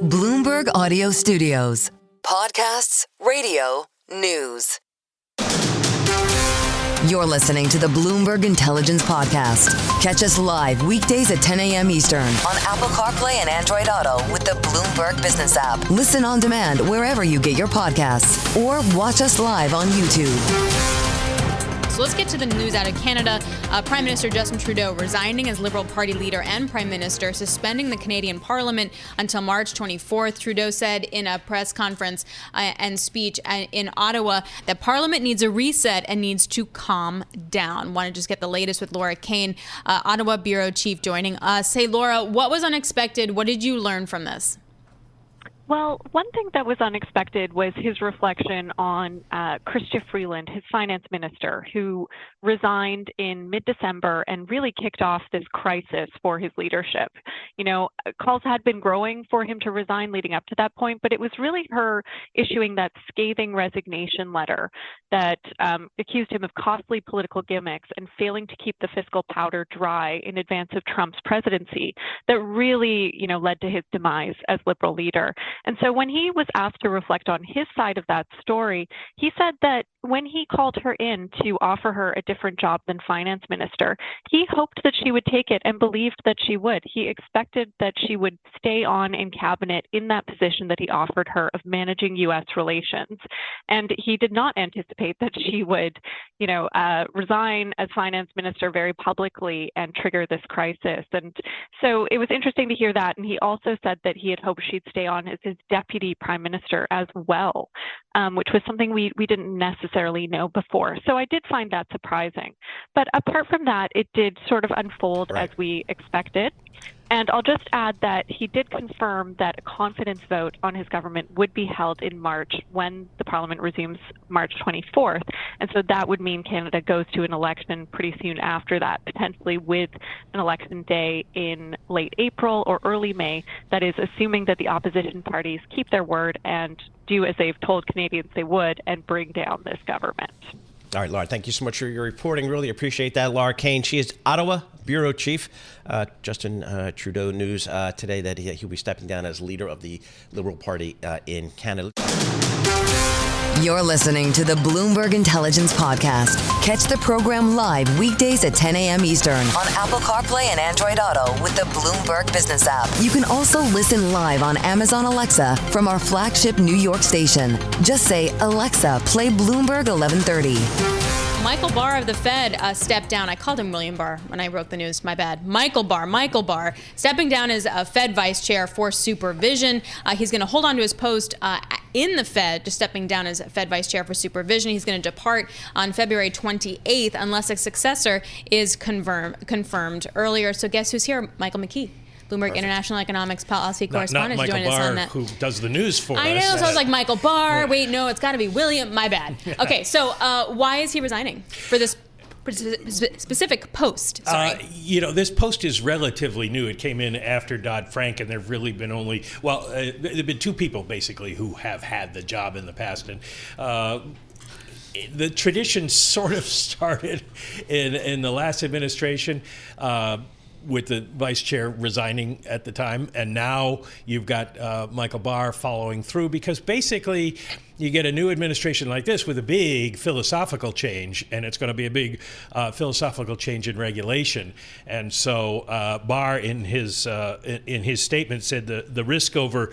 Bloomberg Audio Studios. Podcasts, radio, news. You're listening to the Bloomberg Intelligence Podcast. Catch us live weekdays at 10 a.m. Eastern on Apple CarPlay and Android Auto with the Bloomberg Business app. Listen on demand wherever you get your podcasts or watch us live on YouTube. So let's get to the news out of Canada. Prime Minister Justin Trudeau resigning as Liberal Party leader and Prime Minister, suspending the Canadian Parliament until March 24th. Trudeau said in a press conference and speech in Ottawa that Parliament needs a reset and needs to calm down. Want to just get the latest with Laura Kane, Ottawa Bureau Chief, joining us. Hey, Laura, what was unexpected? What did you learn from this? Well, one thing that was unexpected was his reflection on Chrystia Freeland, his finance minister, who resigned in mid-December and really kicked off this crisis for his leadership. You know, calls had been growing for him to resign leading up to that point, but it was really her issuing that scathing resignation letter that accused him of costly political gimmicks and failing to keep the fiscal powder dry in advance of Trump's presidency that really, led to his demise as Liberal leader. And so when he was asked to reflect on his side of that story, he said that when he called her in to offer her a different job than finance minister, he hoped that she would take it and believed that she would. He expected that she would stay on in cabinet in that position that he offered her of managing U.S. relations. And he did not anticipate that she would, resign as finance minister very publicly and trigger this crisis. And so it was interesting to hear that. And he also said that he had hoped she'd stay on as his deputy prime minister as well, which was something we didn't necessarily know before. So I did find that surprising. But apart from that, it did sort of unfold as we expected. And I'll just add that he did confirm that a confidence vote on his government would be held in March when the Parliament resumes March 24th. And so that would mean Canada goes to an election pretty soon after that, potentially with an election day in late April or early May. That is, assuming that the opposition parties keep their word and do as they've told Canadians they would and bring down this government. All right, Laura, thank you so much for your reporting. Really appreciate that. Laura Kane, she is Ottawa Bureau Chief. Justin Trudeau news today that he'll be stepping down as leader of the Liberal Party in Canada. You're listening to the Bloomberg Intelligence Podcast. Catch the program live weekdays at 10 a.m. Eastern on Apple CarPlay and Android Auto with the Bloomberg Business app. You can also listen live on Amazon Alexa from our flagship New York station. Just say, Alexa, play Bloomberg 1130. Michael Barr of the Fed stepped down. I called him William Barr when I wrote the news. My bad. Michael Barr, stepping down as Fed vice chair for supervision. He's going to hold on to his post in the Fed, just stepping down as Fed vice chair for supervision. He's going to depart on February 28th unless a successor is confirmed earlier. So guess who's here? Michael McKee. Bloomberg International Economics Policy Correspondent, not joining us on that. Who does the news for us. I know, so I was like, Michael Barr. Yeah. Wait, no, it's got to be William. My bad. Okay, so why is he resigning for this specific post? Sorry. This post is relatively new. It came in after Dodd-Frank, and there have really been there have been two people, basically, who have had the job in the past. And the tradition sort of started in the last administration, with the vice chair resigning at the time. And now you've got Michael Barr following through, because basically you get a new administration like this with a big philosophical change, and it's going to be a big philosophical change in regulation. And so Barr, in his statement, said the risk over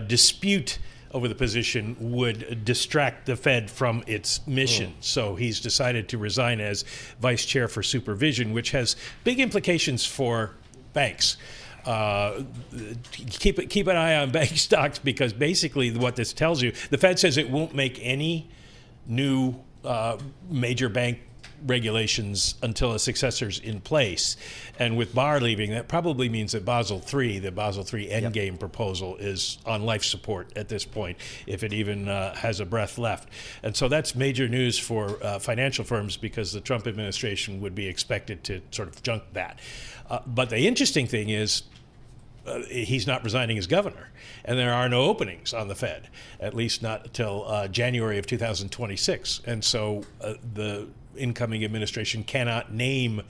dispute over the position would distract the Fed from its mission. So he's decided to resign as vice chair for supervision, which has big implications for banks. Keep an eye on bank stocks, because basically what this tells you, the Fed says it won't make any new major bank regulations until a successor's in place. And with Barr leaving, that probably means that the Basel III endgame proposal is on life support at this point, if it even has a breath left. And so that's major news for financial firms, because the Trump administration would be expected to sort of junk that. But the interesting thing is, he's not resigning as governor, and there are no openings on the Fed, at least not until January of 2026. And so the incoming administration cannot name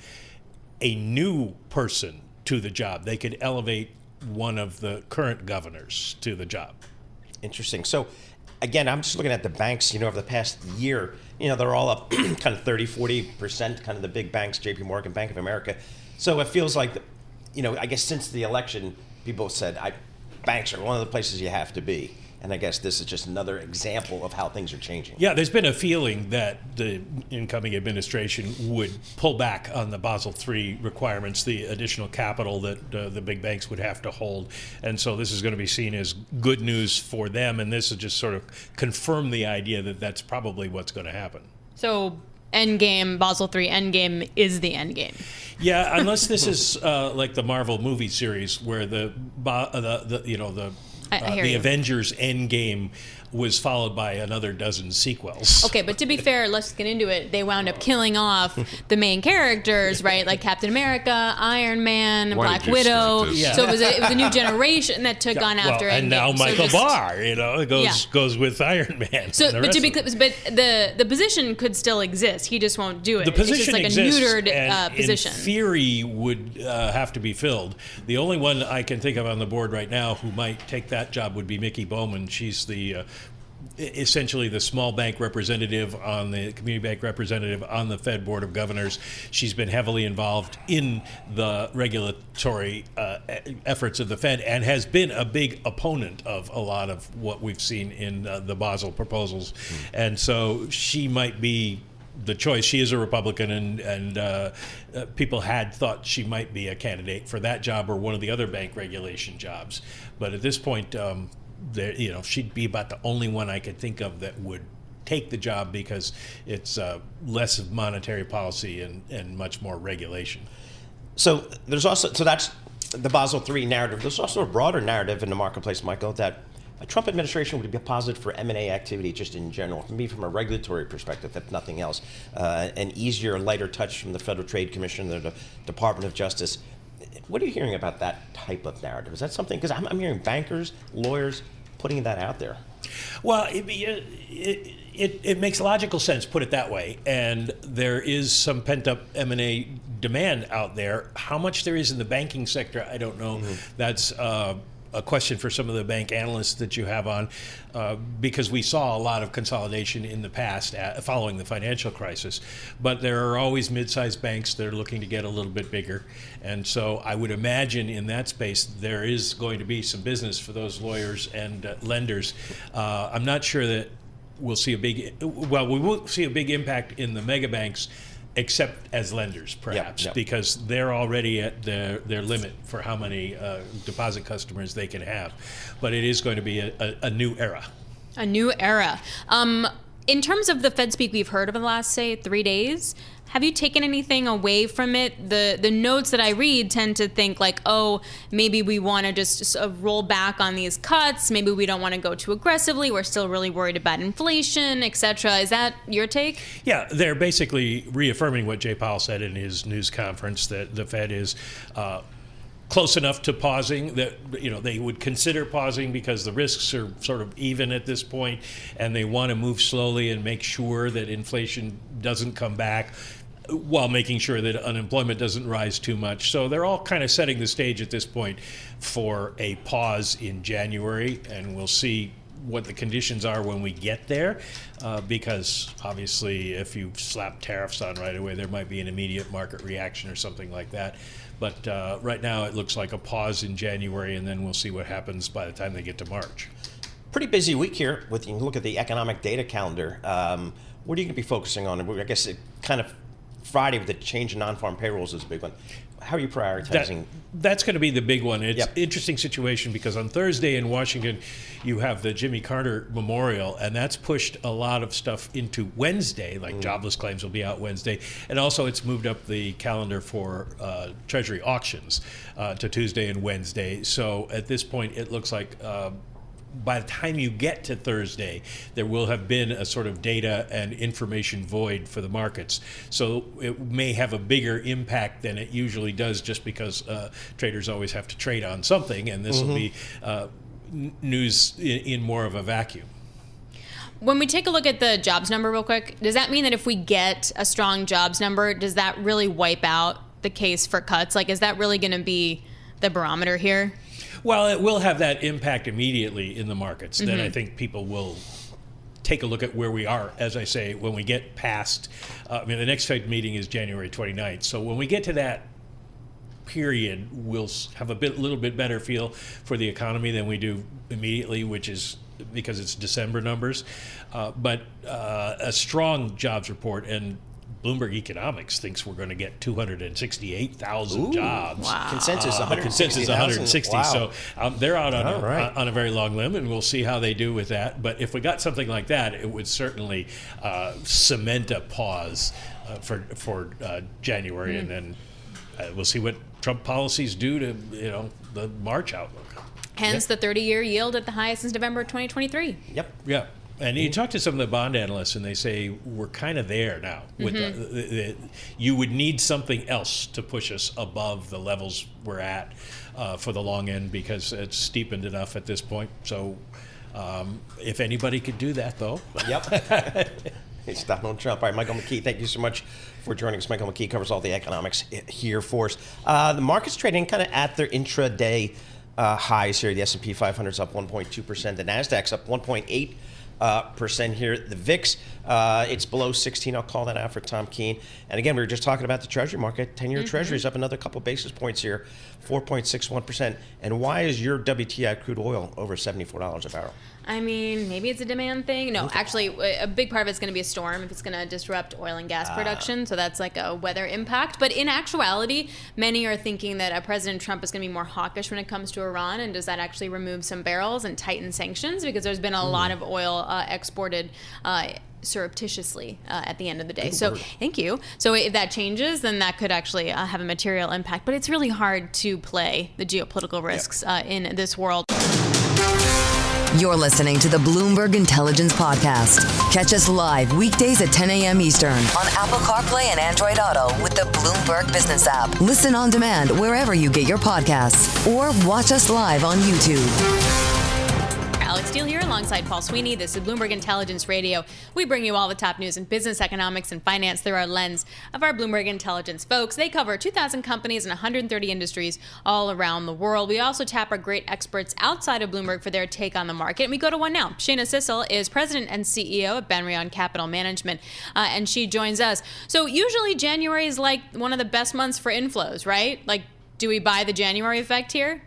a new person to the job. They could elevate one of the current governors to the job. Interesting. So, again, I'm just looking at the banks, over the past year, they're all up kind of 30, 40%, kind of the big banks, JP Morgan, Bank of America. So it feels like, I guess since the election, people said banks are one of the places you have to be. And I guess this is just another example of how things are changing. Yeah, there's been a feeling that the incoming administration would pull back on the Basel III requirements, the additional capital that the big banks would have to hold. And so this is going to be seen as good news for them. And this will just sort of confirm the idea that that's probably what's going to happen. So endgame, Basel III endgame is the endgame. Yeah, unless this is like the Marvel movie series where the Avengers Endgame was followed by another dozen sequels. Okay, but to be fair, let's get into it. They wound up killing off the main characters, right? Like Captain America, Iron Man, Black Widow. Yeah. So it was a new generation that took on after Endgame. And now Michael Barr, goes with Iron Man. So, but the position could still exist. He just won't do it. The position it's just like exists, a neutered position. In theory, would have to be filled. The only one I can think of on the board right now who might take that job would be Mickey Bowman. She's the essentially the small bank representative on the community bank representative on the Fed Board of Governors. She's been heavily involved in the regulatory efforts of the Fed and has been a big opponent of a lot of what we've seen in the Basel proposals. And so she might be the choice. She is a Republican, and people had thought she might be a candidate for that job or one of the other bank regulation jobs. But at this point, she'd be about the only one I could think of that would take the job because it's less of monetary policy and much more regulation. So that's the Basel III narrative. There's also a broader narrative in the marketplace, Michael, that a Trump administration would be positive for M&A activity just in general, maybe from a regulatory perspective, if nothing else. An easier, lighter touch from the Federal Trade Commission, the Department of Justice. What are you hearing about that type of narrative? Is that something, because I'm hearing bankers, lawyers putting that out there. Well, it makes logical sense, put it that way. And there is some pent-up M&A demand out there. How much there is in the banking sector, I don't know. Mm-hmm. That's a question for some of the bank analysts that you have on, because we saw a lot of consolidation in the past following the financial crisis. But there are always mid-sized banks that are looking to get a little bit bigger. And so I would imagine in that space there is going to be some business for those lawyers and lenders. I'm not sure that we will see a big impact in the mega banks, except as lenders, perhaps, because they're already at their limit for how many deposit customers they can have. But it is going to be a new era. A new era. In terms of the Fed speak we've heard over the last, say, 3 days, have you taken anything away from it? The notes that I read tend to think like, oh, maybe we want to just roll back on these cuts. Maybe we don't want to go too aggressively. We're still really worried about inflation, et cetera. Is that your take? Yeah, they're basically reaffirming what Jay Powell said in his news conference, that the Fed is close enough to pausing that they would consider pausing because the risks are sort of even at this point, and they want to move slowly and make sure that inflation doesn't come back, while making sure that unemployment doesn't rise too much. So they're all kind of setting the stage at this point for a pause in January, and we'll see what the conditions are when we get there, because obviously if you slap tariffs on right away, there might be an immediate market reaction or something like that. But right now it looks like a pause in January, and then we'll see what happens by the time they get to March. Pretty busy week here. With you look at the economic data calendar. What are you going to be focusing on? I guess it kind of Friday with the change in non-farm payrolls is a big one. How are you prioritizing? That's going to be the big one. It's an interesting situation because on Thursday in Washington, you have the Jimmy Carter Memorial, and that's pushed a lot of stuff into Wednesday, like jobless claims will be out Wednesday. And also it's moved up the calendar for Treasury auctions to Tuesday and Wednesday. So at this point, it looks like by the time you get to Thursday, there will have been a sort of data and information void for the markets. So it may have a bigger impact than it usually does, just because traders always have to trade on something, and this will be news in more of a vacuum. When we take a look at the jobs number real quick, does that mean that if we get a strong jobs number, does that really wipe out the case for cuts? Like, is that really going to be the barometer here? Well, it will have that impact immediately in the markets. Then I think people will take a look at where we are, as I say, when we get past, the next Fed meeting is January 29th. So when we get to that period, we'll have a little bit better feel for the economy than we do immediately, which is because it's December numbers. But a strong jobs report, and Bloomberg Economics thinks we're going to get 268,000 jobs. Wow. Consensus 160. Consensus 160. Wow. So they're out on a very long limb, and we'll see how they do with that. But if we got something like that, it would certainly cement a pause for January, and then we'll see what Trump policies do to the March outlook. Hence the 30-year yield at the highest since November 2023. Yep. Yeah. And you talk to some of the bond analysts, and they say we're kind of there now. With you would need something else to push us above the levels we're at for the long end, because it's steepened enough at this point. So if anybody could do that, though. Yep. It's Donald Trump. All right, Michael McKee, thank you so much for joining us. Michael McKee covers all the economics here for us. The market's trading kind of at their intraday highs here. The S&P 500 is up 1.2%. The Nasdaq's up 1.8% here. The VIX, it's below 16. I'll call that out for Tom Keene. And again, we were just talking about the Treasury market. 10-year Treasury is up another couple basis points here, 4.61%. And why is your WTI crude oil over $74 a barrel? I mean, maybe it's a demand thing. No, actually, a big part of it's going to be a storm if it's going to disrupt oil and gas production. So that's like a weather impact. But in actuality, many are thinking that President Trump is going to be more hawkish when it comes to Iran. And does that actually remove some barrels and tighten sanctions? Because there's been a lot of oil exported surreptitiously at the end of the day. So thank you. So if that changes, then that could actually have a material impact. But it's really hard to play the geopolitical risks in this world. You're listening to the Bloomberg Intelligence Podcast. Catch us live weekdays at 10 a.m. Eastern on Apple CarPlay and Android Auto with the Bloomberg Business app. Listen on demand wherever you get your podcasts, or watch us live on YouTube. Alix here alongside Paul Sweeney. This is Bloomberg Intelligence Radio. We bring you all the top news in business, economics, and finance through our lens of our Bloomberg Intelligence folks. They cover 2,000 companies and 130 industries all around the world. We also tap our great experts outside of Bloomberg for their take on the market. And we go to one now. Shana Sissel is president and CEO of Banríon Capital Management, and she joins us. So usually January is like one of the best months for inflows, right? Like, do we buy the January effect here?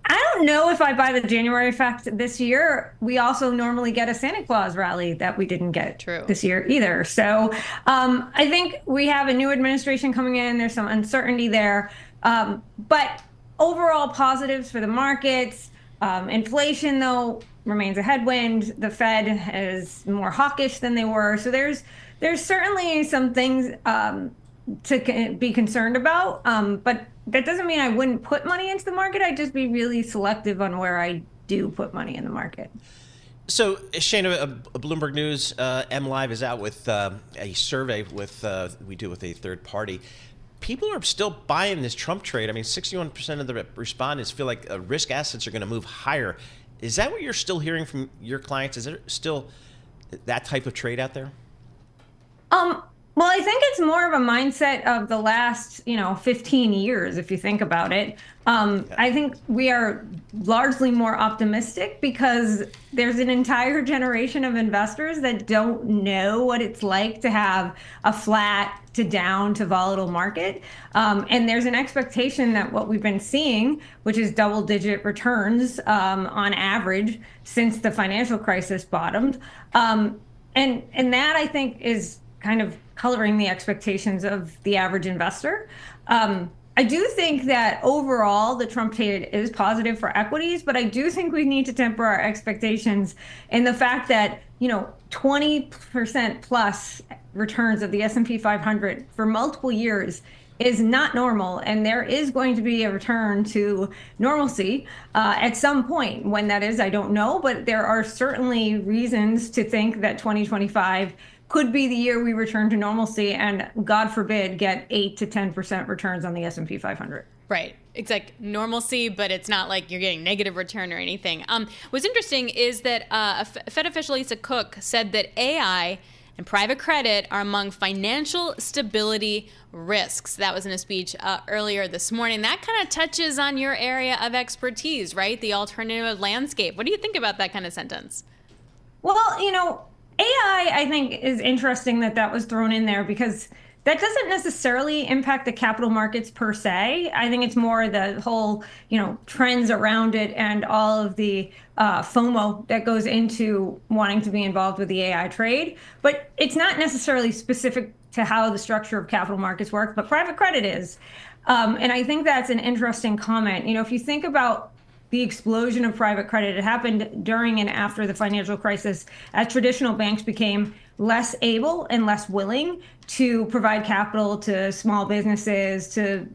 I don't know if I buy the January effect this year. We also normally get a Santa Claus rally that we didn't get this year either. So I think we have a new administration coming in. There's some uncertainty there. But overall positives for the markets. Inflation, though, remains a headwind. The Fed is more hawkish than they were. So there's certainly some things to be concerned about. But that doesn't mean I wouldn't put money into the market. I'd just be really selective on where I do put money in the market. So, Shana, Bloomberg News, MLive is out with a survey we do with a third party. People are still buying this Trump trade. I mean, 61% of the respondents feel like risk assets are going to move higher. Is that what you're still hearing from your clients? Is there still that type of trade out there? Well, I think it's more of a mindset of the last, 15 years, if you think about it. I think we are largely more optimistic because there's an entire generation of investors that don't know what it's like to have a flat to down to volatile market. And there's an expectation that what we've been seeing, which is double-digit returns on average since the financial crisis bottomed. And that, I think, is kind of coloring the expectations of the average investor. I do think that overall the Trump trade is positive for equities, but I do think we need to temper our expectations in the fact that 20% plus returns of the S&P 500 for multiple years is not normal, and there is going to be a return to normalcy at some point. When that is, I don't know, but there are certainly reasons to think that 2025 could be the year we return to normalcy and, God forbid, get 8 to 10% returns on the S&P 500. Right. It's like normalcy, but it's not like you're getting negative return or anything. What's interesting is that Fed official Lisa Cook said that AI and private credit are among financial stability risks. That was in a speech earlier this morning. That kind of touches on your area of expertise, right? The alternative landscape. What do you think about that kind of sentence? Well, AI, I think, is interesting that was thrown in there because that doesn't necessarily impact the capital markets per se. I think it's more the whole, trends around it and all of the FOMO that goes into wanting to be involved with the AI trade. But it's not necessarily specific to how the structure of capital markets work, but private credit is. And I think that's an interesting comment. If you think about the explosion of private credit, it happened during and after the financial crisis as traditional banks became less able and less willing to provide capital to small businesses, to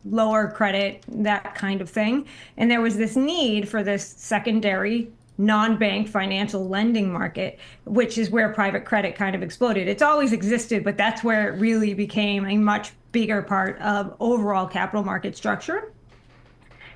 lower credit, that kind of thing. And there was this need for this secondary non-bank financial lending market, which is where private credit kind of exploded. It's always existed, but that's where it really became a much bigger part of overall capital market structure.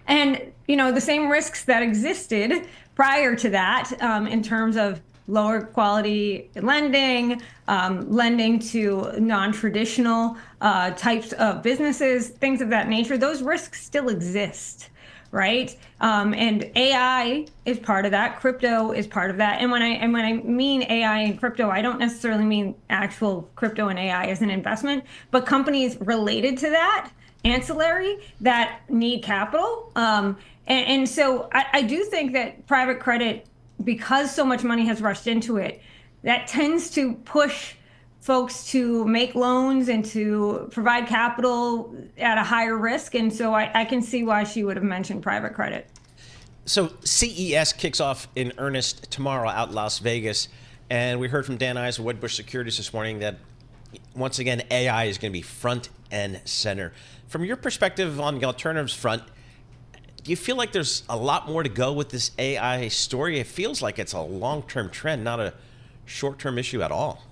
And, the same risks that existed prior to that in terms of lower quality lending, lending to non-traditional types of businesses, things of that nature, those risks still exist, right? And AI is part of that. Crypto is part of that. And when I mean AI and crypto, I don't necessarily mean actual crypto and AI as an investment, but companies related to that, ancillary, that need capital. And so I do think that private credit, because so much money has rushed into it, that tends to push folks to make loans and to provide capital at a higher risk. And so I can see why she would have mentioned private credit. So CES kicks off in earnest tomorrow out in Las Vegas. And we heard from Dan Ives of Wedbush Securities this morning that, once again, AI is going to be front and center. From your perspective on the alternatives front, do you feel like there's a lot more to go with this AI story? It feels like it's a long-term trend, not a short-term issue at all.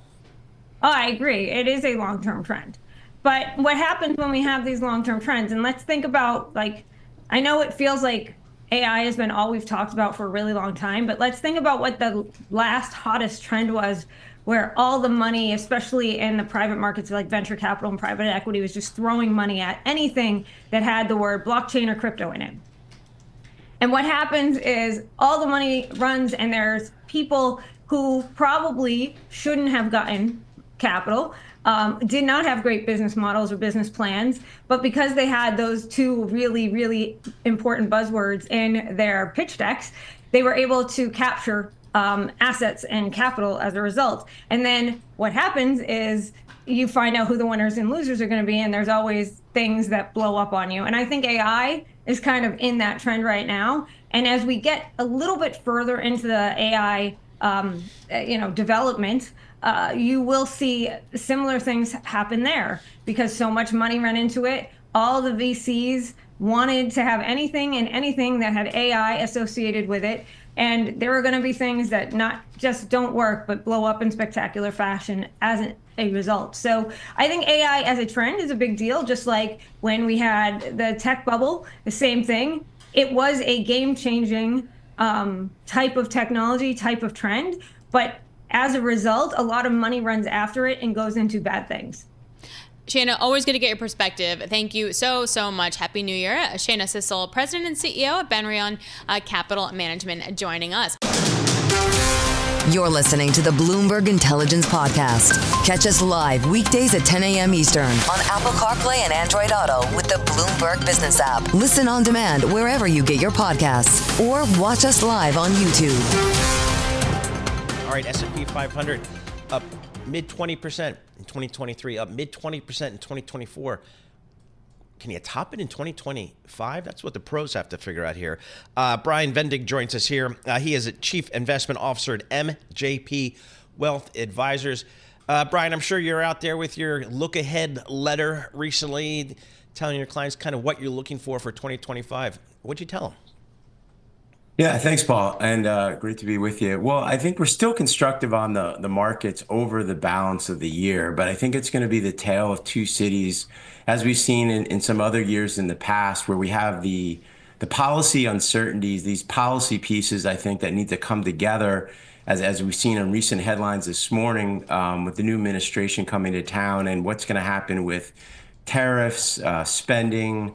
Oh, I agree. It is a long-term trend. But what happens when we have these long-term trends? And let's think about, I know it feels like AI has been all we've talked about for a really long time, but let's think about what the last hottest trend was, where all the money, especially in the private markets like venture capital and private equity, was just throwing money at anything that had the word blockchain or crypto in it. And what happens is all the money runs, and there's people who probably shouldn't have gotten capital, did not have great business models or business plans, but because they had those two really, really important buzzwords in their pitch decks, they were able to capture assets and capital as a result. And then what happens is you find out who the winners and losers are going to be, and there's always things that blow up on you. And I think AI is kind of in that trend right now. And as we get a little bit further into the AI, development, you will see similar things happen there because so much money ran into it. All the VCs wanted to have anything and anything that had AI associated with it. And there are going to be things that not just don't work, but blow up in spectacular fashion as a result. So I think AI as a trend is a big deal, just like when we had the tech bubble, the same thing. It was a game-changing type of technology, type of trend. But as a result, a lot of money runs after it and goes into bad things. Shana, always good to get your perspective. Thank you so much. Happy New Year. Shana Sissel, President and CEO of Banríon Capital Management, joining us. You're listening to the Bloomberg Intelligence Podcast. Catch us live weekdays at 10 a.m. Eastern on Apple CarPlay and Android Auto with the Bloomberg Business app. Listen on demand wherever you get your podcasts or watch us live on YouTube. All right, S&P 500 up mid 20% in 2023, up mid 20% in 2024. Can you top it in 2025? That's what the pros have to figure out here. Brian Vendig joins us here. He is a Chief Investment Officer at MJP Wealth Advisors. Brian, I'm sure you're out there with your look-ahead letter recently, telling your clients kind of what you're looking for 2025. What'd you tell them? Yeah, thanks, Paul, and great to be with you. Well, I think we're still constructive on the markets over the balance of the year, but I think it's going to be the tale of two cities, as we've seen in some other years in the past, where we have the policy uncertainties, these policy pieces, I think, that need to come together as we've seen in recent headlines this morning, with the new administration coming to town and what's going to happen with tariffs, spending,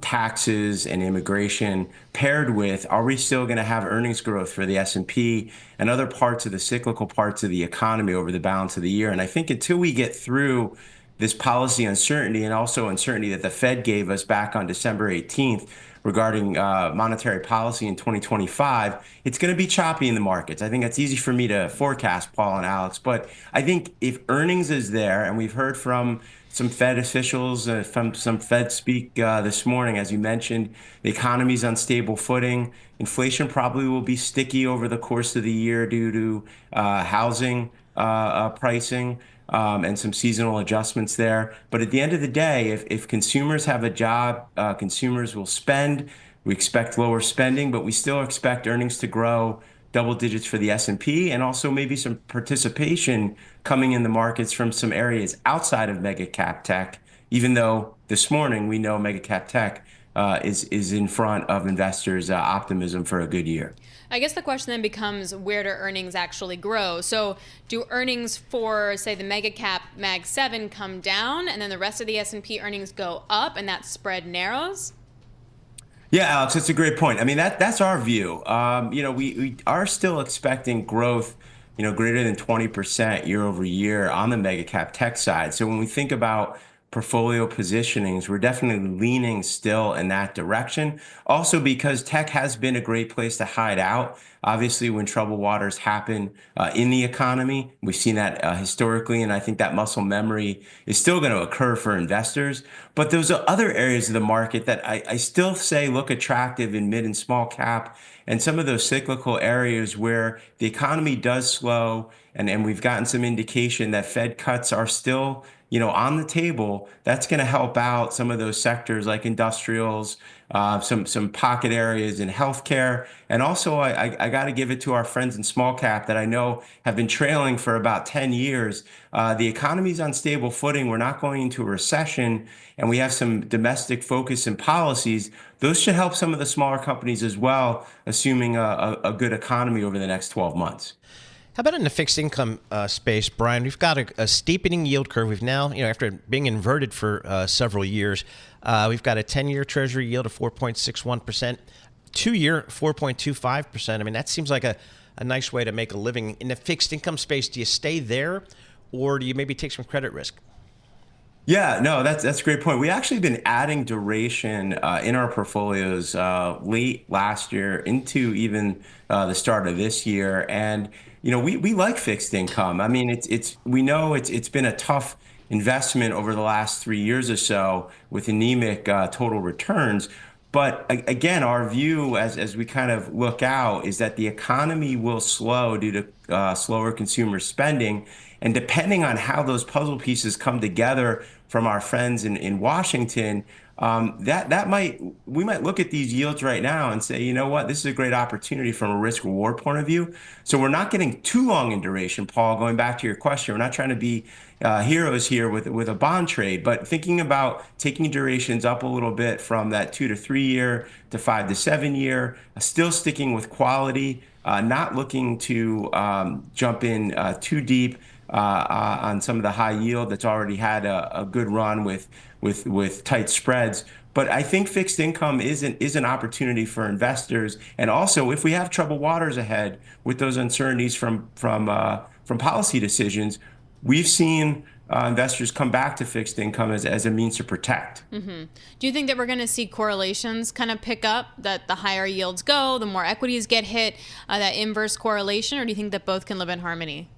taxes, and immigration, paired with, are we still going to have earnings growth for the S&P and other parts of the cyclical parts of the economy over the balance of the year? And I think until we get through this policy uncertainty, and also uncertainty that the Fed gave us back on December 18th regarding monetary policy in 2025, it's going to be choppy in the markets. I think that's easy for me to forecast, Paul and Alix. But I think if earnings is there, and we've heard from some Fed officials, from some Fed speak this morning, as you mentioned, the economy's on stable footing. Inflation probably will be sticky over the course of the year due to housing pricing. And some seasonal adjustments there. But at the end of the day, if consumers have a job, consumers will spend. We expect lower spending, but we still expect earnings to grow double digits for the S&P, and also maybe some participation coming in the markets from some areas outside of mega cap tech, even though this morning we know mega cap tech is in front of investors' optimism for a good year. I guess the question then becomes, where do earnings actually grow? So do earnings for, say, the mega cap Mag 7 come down, and then the rest of the S&P earnings go up, and that spread narrows? Yeah, Alix, that's a great point. I mean, that's our view. We are still expecting growth, greater than 20% year over year on the mega cap tech side. So when we think about portfolio positionings, we're definitely leaning still in that direction. Also because tech has been a great place to hide out. Obviously, when troubled waters happen in the economy, we've seen that historically, and I think that muscle memory is still going to occur for investors. But those are other areas of the market that I still say look attractive in mid and small cap, and some of those cyclical areas where the economy does slow, and we've gotten some indication that Fed cuts are still on the table. That's going to help out some of those sectors like industrials, some pocket areas in healthcare. And also, I got to give it to our friends in small cap that I know have been trailing for about 10 years. The economy's on stable footing. We're not going into a recession, and we have some domestic focus and policies. Those should help some of the smaller companies as well, assuming a good economy over the next 12 months. How about in the fixed income space, Brian? We've got a steepening yield curve. We've now, after being inverted for several years, we've got a 10-year Treasury yield of 4.61%, 2-year 4.25%. I mean, that seems like a nice way to make a living. In the fixed income space, do you stay there, or do you maybe take some credit risk? Yeah, no, that's a great point. We actually been adding duration in our portfolios late last year into even the start of this year, and we like fixed income. I mean, we know it's been a tough investment over the last 3 years or so with anemic total returns. But again, our view as we kind of look out is that the economy will slow due to slower consumer spending. And depending on how those puzzle pieces come together from our friends in Washington, we might look at these yields right now and say, you know what, this is a great opportunity from a risk reward point of view. So we're not getting too long in duration, Paul. Going back to your question, we're not trying to be heroes here with a bond trade, but thinking about taking durations up a little bit from that 2 to 3 year to 5 to 7 year, still sticking with quality, not looking to jump in too deep on some of the high yield that's already had a good run with tight spreads. But I think fixed income is an opportunity for investors. And also, if we have troubled waters ahead with those uncertainties from policy decisions, we've seen investors come back to fixed income as a means to protect. Mm-hmm. Do you think that we're going to see correlations kind of pick up, that the higher yields go, the more equities get hit, that inverse correlation, or do you think that both can live in harmony?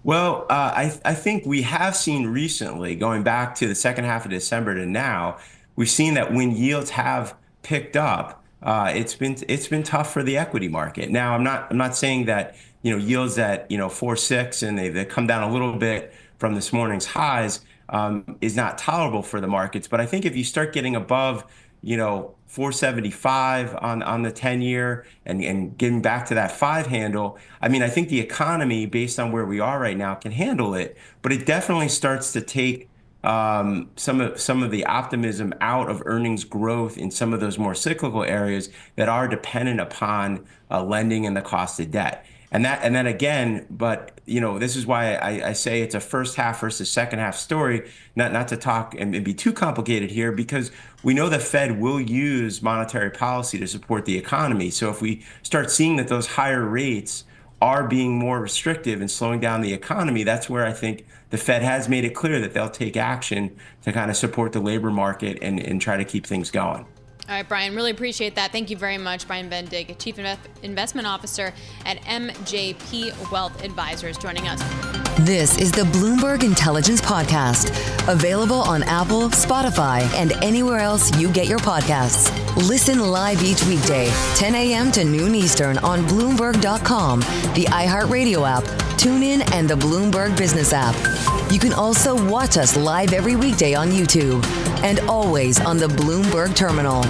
Well, I think we have seen recently, going back to the second half of December to now, we've seen that when yields have picked up, it's been tough for the equity market. Now, I'm not saying that yields at 4.6 and they come down a little bit from this morning's highs is not tolerable for the markets. But I think if you start getting above 475 on the 10-year and getting back to that 5 handle, I mean, I think the economy, based on where we are right now, can handle it. But it definitely starts to take some of the optimism out of earnings growth in some of those more cyclical areas that are dependent upon lending and the cost of debt. And then again, but this is why I say it's a first half versus second half story, not to talk and be too complicated here, because we know the Fed will use monetary policy to support the economy. So if we start seeing that those higher rates are being more restrictive and slowing down the economy, that's where I think the Fed has made it clear that they'll take action to kind of support the labor market and try to keep things going. All right, Brian, really appreciate that. Thank you very much, Brian Vendig, Chief Investment Officer at MJP Wealth Advisors, joining us. This is the Bloomberg Intelligence Podcast, available on Apple, Spotify, and anywhere else you get your podcasts. Listen live each weekday, 10 a.m. to noon Eastern on Bloomberg.com, the iHeartRadio app, TuneIn, and the Bloomberg Business app. You can also watch us live every weekday on YouTube and always on the Bloomberg Terminal.